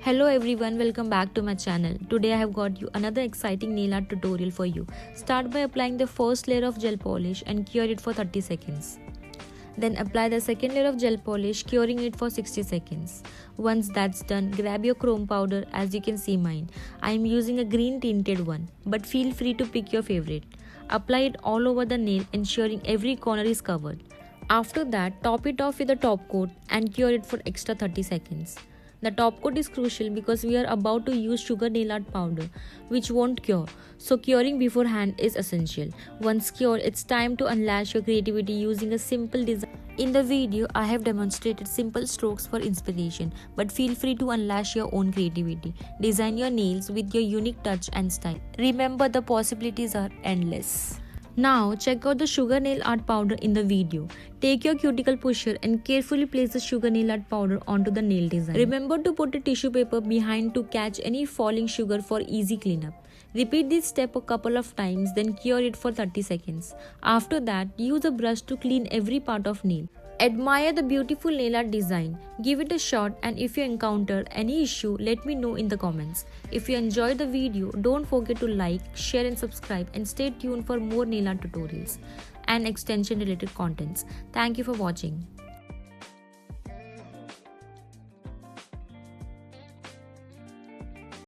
Hello everyone, welcome back to my channel. Today I have got you another exciting nail art tutorial for you. Start by applying the first layer of gel polish and cure it for 30 seconds. Then apply the second layer of gel polish, curing it for 60 seconds. Once that's done, grab your chrome powder. As you can see mine, I am using a green tinted one, but feel free to pick your favorite. Apply it all over the nail, ensuring every corner is covered. After that, top it off with a top coat and cure it for extra 30 seconds. The top coat is crucial because we are about to use sugar nail art powder, which won't cure, so curing beforehand is essential. Once cured, it's time to unleash your creativity using a simple design. In the video, I have demonstrated simple strokes for inspiration, but feel free to unleash your own creativity. Design your nails with your unique touch and style. Remember, the possibilities are endless. Now check out the sugar nail art powder in the video. Take your cuticle pusher and carefully place the sugar nail art powder onto the nail design. Remember to put a tissue paper behind to catch any falling sugar for easy cleanup. Repeat this step a couple of times, then cure it for 30 seconds. After that, use a brush to clean every part of nail. Admire the beautiful nail art design. Give it a shot, and if you encounter any issue, let me know in the comments. If you enjoyed the video, don't forget to like, share and subscribe, and stay tuned for more nail art tutorials and extension related contents. Thank you for watching.